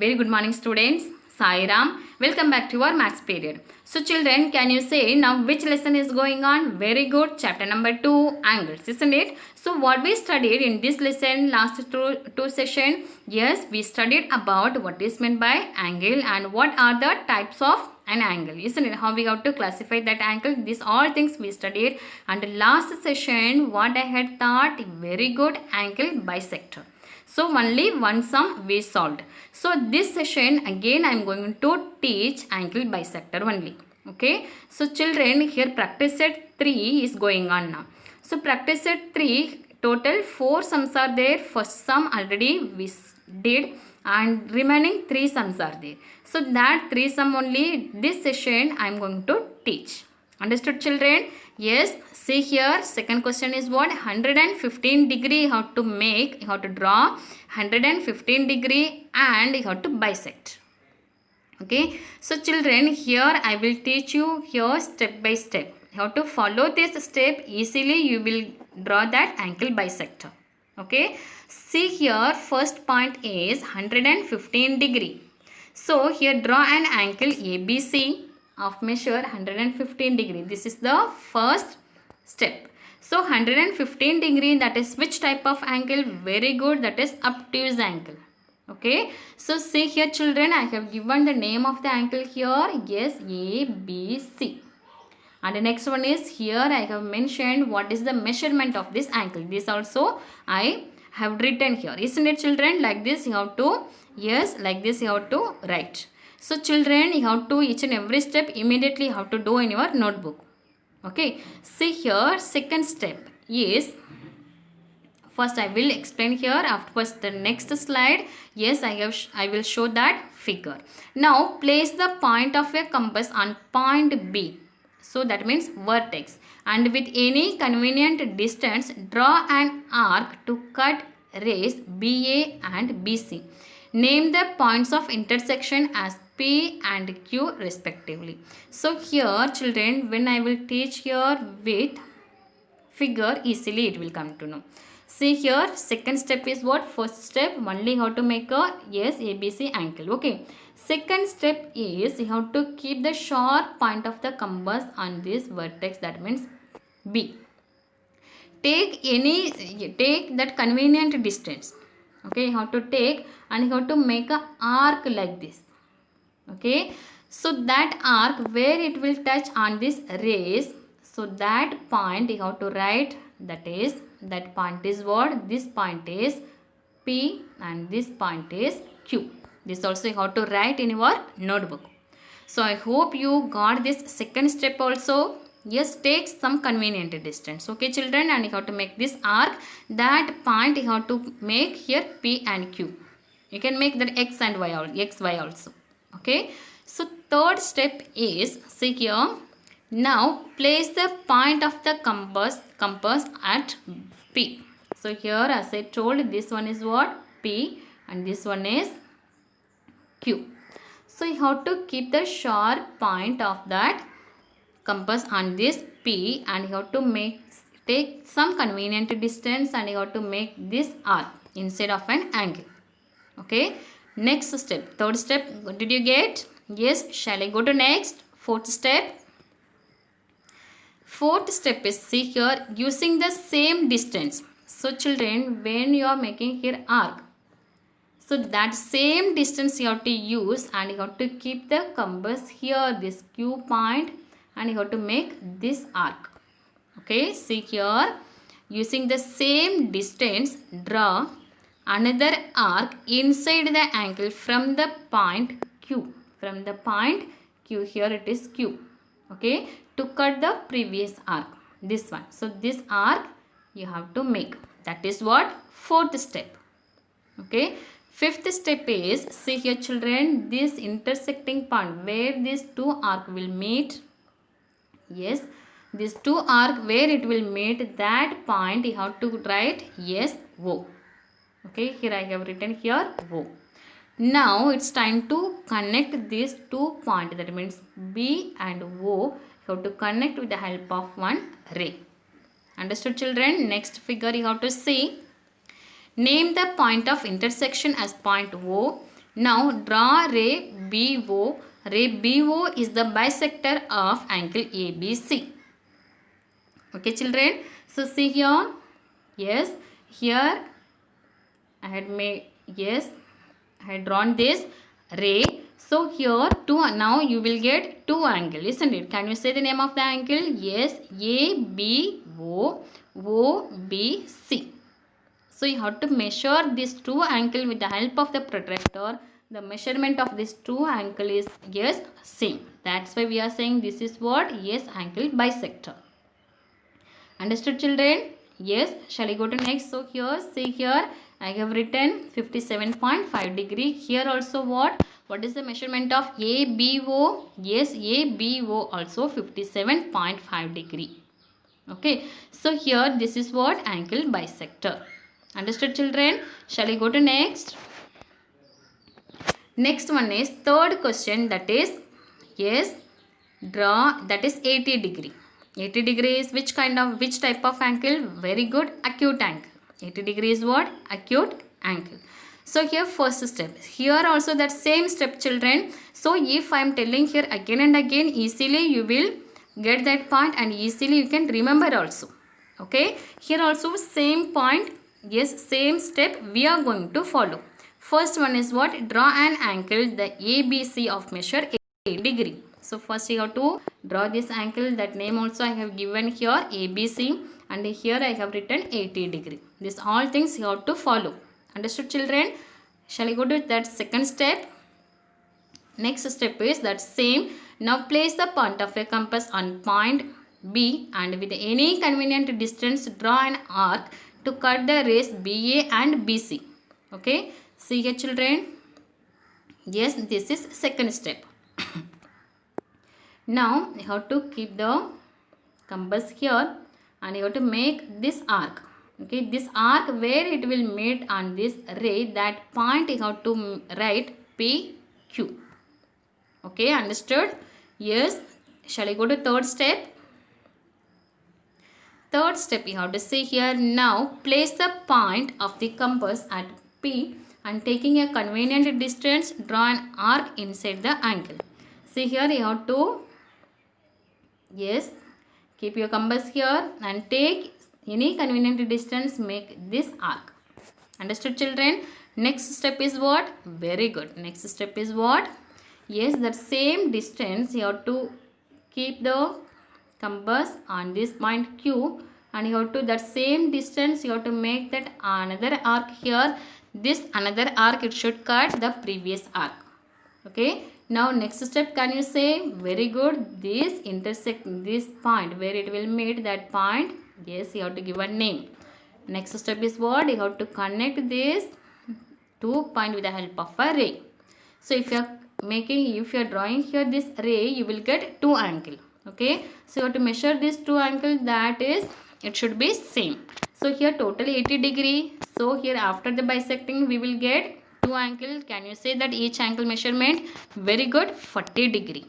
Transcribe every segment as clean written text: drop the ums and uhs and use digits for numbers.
Very good morning students. Sai Ram. Welcome back to our maths period. So children, can you say now which lesson is going on? Very good. Chapter number 2, angles, isn't it? So what we studied in this lesson last two session? Yes, we studied about what is meant by angle and what are the types of an angle, isn't it? How we have to classify that angle. These all things we studied. And last session, what I had thought, very good, angle bisector. So only one sum we solved. So this session again I am going to teach angle bisector only. Okay. So children, here practice set 3 is going on now. So practice set 3, total 4 sums are there. First sum already we did and remaining 3 sums are there. So that 3 sum only this session I am going to teach. Understood children? Yes. See here, second question is what? 115 degree you have to make, you have to draw 115 degree and you have to bisect. Okay. So children, here I will teach you here step by step. You have to follow this step, easily you will draw that angle bisector. Okay. See here, first point is 115 degree. So here draw an angle ABC of measure 115 degree. This is the first step. So 115 degree, that is which type of angle? Very good, that is obtuse angle. Okay. So see here children, I have given the name of the angle here. Yes, ABC. And the next one is here I have mentioned what is the measurement of this angle. This also I have written here. Isn't it children? Like this you have to, yes, like this you have to write. So children, you have to each and every step immediately you have to do in your notebook. Okay. See here, second step is, first I will explain here, afterwards the next slide, yes, I will show that figure. Now place the point of a compass on point B. So that means vertex, and with any convenient distance draw an arc to cut rays BA and BC. Name the points of intersection as P and Q respectively. So here children, when I will teach here with figure, easily it will come to know. See here, second step is what? First step only how to make a, yes, ABC angle. Okay. Second step is you have to keep the sharp point of the compass on this vertex, that means B. Take that convenient distance. Okay, you have to take and you have to make a arc like this. Okay, so that arc where it will touch on this rays, so that point you have to write, that point is what? This point is P and this point is Q. This also you have to write in your notebook. So I hope you got this second step also. Yes, take some convenient distance. Okay children, and you have to make this arc. That point you have to make here P and Q. You can make that X and Y, XY also. Okay. So third step is, see here. Now place the point of the compass at P. So here as I told, this one is what? P and this one is Q. So you have to keep the sharp point of that compass on this P and you have to take some convenient distance and you have to make this arc instead of an angle. Okay. Next step, third step, did you get? Yes. Shall I go to next? Fourth step. Fourth step is, see here, using the same distance. So children, when you are making here arc, so that same distance you have to use and you have to keep the compass here, this Q point, and you have to make this arc. Okay, see here, using the same distance, draw another arc inside the angle from the point Q. From the point Q, here it is Q. Okay, to cut the previous arc, this one. So this arc you have to make. That is what? Fourth step. Okay. Fifth step is, see here children, this intersecting point where these two arc will meet. Yes, these two arc where it will meet, that point you have to write, yes, O. Okay, here I have written here O. Now it's time to connect these 2 points, that means B and O. You have to connect with the help of one ray. Understood children? Next figure you have to see. Name the point of intersection as point O. Now draw ray BO. Ray BO is the bisector of angle ABC. Okay children, so see here, yes, here I had made, yes, I had drawn this ray. So here two, now you will get two angle, isn't it? Can you say the name of the angle? Yes, ABO, OBC. So you have to measure these two angle with the help of the protractor. The measurement of this two angle is, yes, same. That's why we are saying this is what? Yes, angle bisector. Understood children? Yes. Shall I go to next? So here, see here, I have written 57.5 degree. Here also what? What is the measurement of ABO? Yes, ABO also 57.5 degree. Okay. So here this is what? Angle bisector. Understood children? Shall I go to next? Next one is third question, that is, yes, draw, that is 80 degree. 80 degree is which type of angle? Very good, acute angle. 80 degree is what? Acute angle. So here first step. Here also that same step children. So if I am telling here again and again, easily you will get that point and easily you can remember also. Okay. Here also same point. Yes, same step we are going to follow. First one is what? Draw an angle, the ABC of measure 80 degree. So first you have to draw this angle. That name also I have given here, ABC, and here I have written 80 degree. These all things you have to follow. Understood children? Shall I go to that second step? Next step is that same. Now place the point of a compass on point B and with any convenient distance draw an arc to cut the rays BA and BC. Okay. See here children. Yes, this is second step. Now you have to keep the compass here and you have to make this arc. Okay, this arc where it will meet on this ray, that point you have to write PQ. Okay, understood? Yes. Shall I go to third step? Third step you have to see here. Now place the point of the compass at P and taking a convenient distance draw an arc inside the angle. See here you have to, yes, keep your compass here and take any convenient distance, make this arc. Understood children? Next step is what? Very good. Next step is what? Yes, that same distance you have to keep the compass on this point Q and you have to, that same distance you have to make that another arc here. This another arc, it should cut the previous arc. Okay. Now next step, can you say? Very good. This intersect this point where it will meet that point. Yes, you have to give a name. Next step is what? You have to connect this two point with the help of a ray. So if you are drawing here this ray, you will get two angle. Okay. So you have to measure this two angle, that is, it should be same. So here total 80 degree. So here after the bisecting we will get two angle. Can you say that each angle measurement? Very good, 40 degree.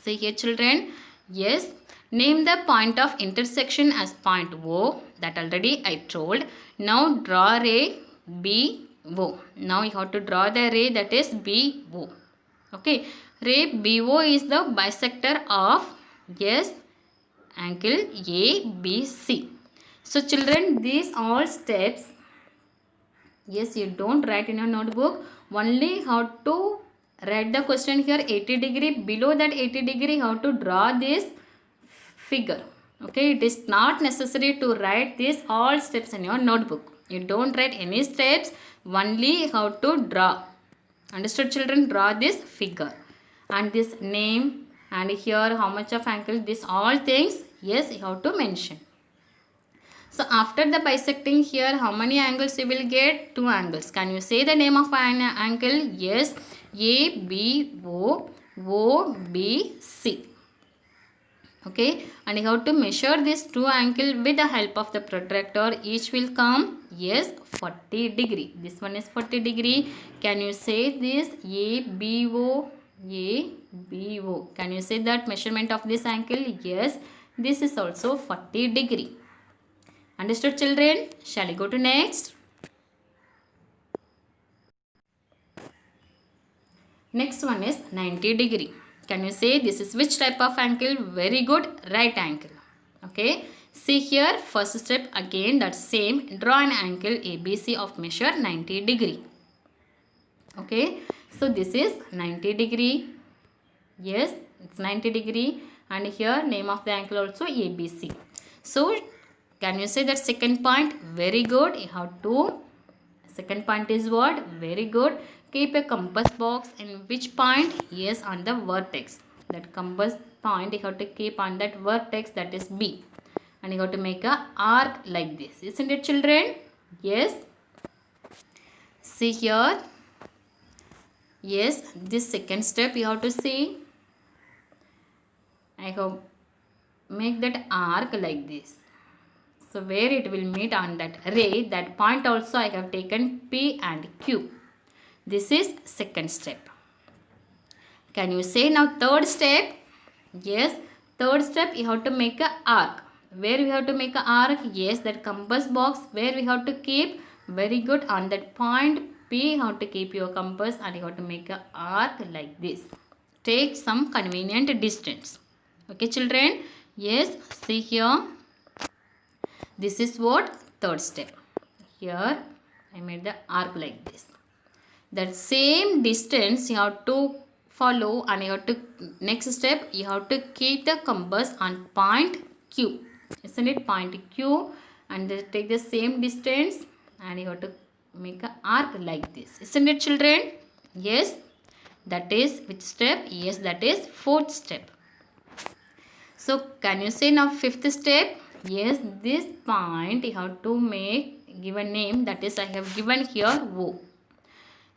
See here children. Yes. Name the point of intersection as point O. That already I told. Now draw ray BO. Now you have to draw the ray, that is BO. Okay. Ray BO is the bisector of, yes, angle ABC. So children, these all steps, yes, you don't write in your notebook. Only how to write the question here 80 degree. Below that 80 degree, how to draw this figure. Okay, it is not necessary to write these all steps in your notebook. You don't write any steps, only how to draw. Understood children? Draw this figure and this name and here how much of angle, this all things, yes, you have to mention. So after the bisecting here, how many angles you will get? Two angles. Can you say the name of an angle? Yes, ABO, OBC. Okay, and you have to measure these two angle with the help of the protractor. Each will come, yes, 40 degree. This one is 40 degree. Can you say this? ABO, ABO. Can you say that measurement of this angle? Yes, this is also 40 degree. Understood children? Shall we go to next? Next one is 90 degree. Can you say this is which type of angle? Very good, right angle. Okay, see here, first step again, that's same, draw an angle ABC of measure 90 degree. Okay, so this is 90 degree. Yes, it's 90 degree, and here name of the angle also ABC. So can you say that second point? Very good, you have to, second point is what? Very good. Keep a compass box in which point? Yes, on the vertex. That compass point you have to keep on that vertex, that is B, and you have to make a arc like this, isn't it children? Yes, see here. Yes, this second step you have to see. I have make that arc like this. So where it will meet on that ray, that point also I have taken P and Q. This is second step. Can you say now third step? Yes, third step you have to make a arc. Where we have to make a arc? Yes, that compass box where we have to keep. Very good, on that point P you have to keep your compass and you have to make a arc like this. Take some convenient distance. Okay children? Yes, see here. This is what? Third step. Here I made the arc like this. That same distance you have to follow, and you have to, next step you have to keep the compass on point Q, isn't it? Point Q, and take the same distance and you have to make an arc like this, isn't it children? Yes, that is which step? Yes, that is fourth step. So can you say now fifth step? Yes, this point you have to make, give a name, that is I have given here O.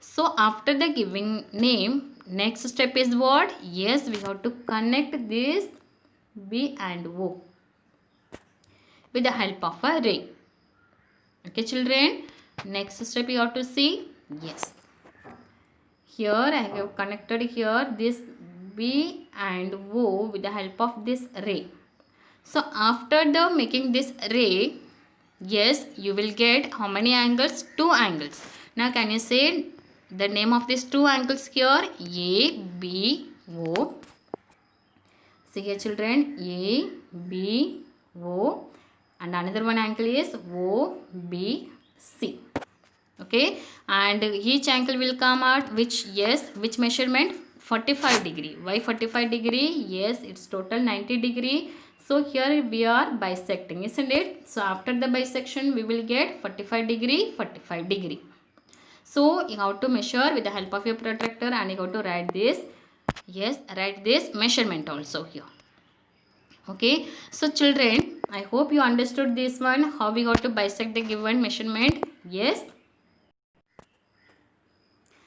So after the giving name, next step is what? Yes, we have to connect this B and O with the help of a ray. Okay children, next step you have to see. Yes, here I have connected here this B and O with the help of this ray. So after the making this ray, yes, you will get how many angles? 2 angles. Now can you say the name of these 2 angles here? A, B, O. See here children, A, B, O, and another one angle is O, B, C. Okay, and each angle will come out which, yes, which measurement? 45 degree. Why 45 degree? Yes, it's total 90 degree. So here we are bisecting, isn't it? So after the bisection we will get 45 degree, 45 degree. So you have to measure with the help of your protractor, and you have to write this. Yes, write this measurement also here. Okay, so children, I hope you understood this one, how we got to bisect the given measurement. Yes.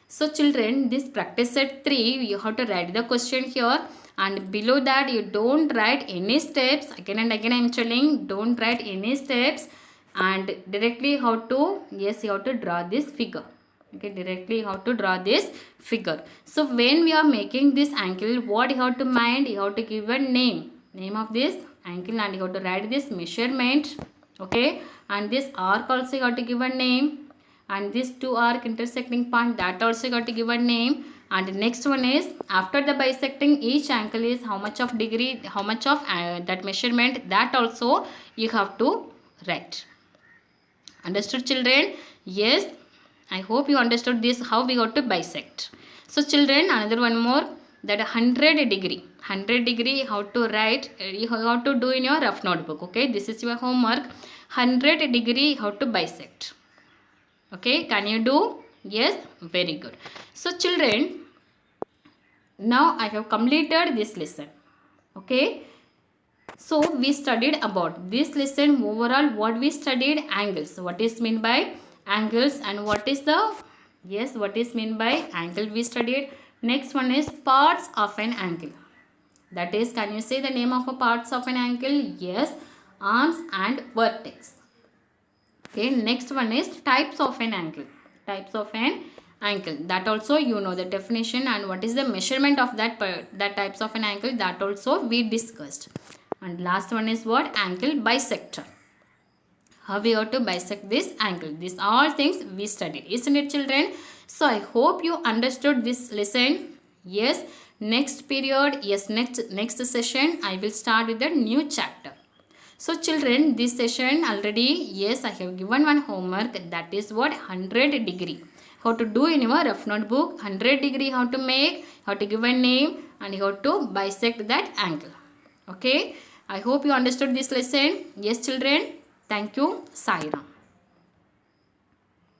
So children, this practice set 3, you have to write the question here, and below that you don't write any steps. Again and again I am telling, don't write any steps, and directly how to, yes, you have to draw this figure. Okay, directly how to draw this figure. So when we are making this angle, what you have to mind? You have to give a name of this angle, and you have to write this measurement. Okay, and this arc also you have to give a name, and this 2 arc intersecting point, that also you got to give a name. And the next one is after the bisecting, each angle is how much of degree, how much of that measurement, that also you have to write. Understood children? Yes, I hope you understood this, how we got to bisect. So children, another one more, that 100 degree, 100 degree how to write, you have to do in your rough notebook. Okay, this is your homework. 100 degree how to bisect. Okay, can you do? Yes, very good. So children, now I have completed this lesson. Okay, so we studied about this lesson overall. What we studied? Angles. What is meant by angles, and what is the, yes, what is meant by angle we studied. Next one is parts of an angle. That is, can you say the name of a parts of an angle? Yes, arms and vertex. Okay, next one is types of an angle. Types of an angle, that also you know the definition, and what is the measurement of that types of an angle, that also we discussed. And last one is what? Angle bisector. How we have to bisect this angle. These all things we studied, isn't it children? So I hope you understood this lesson. Yes, next period, yes, next session I will start with the new chapter. So children, this session already, yes, I have given one homework, that is what 100 degree. How to do in your rough notebook, 100 degree how to make, how to give a name, and how to bisect that angle. Okay, I hope you understood this lesson. Yes children, thank you. Sai Ram.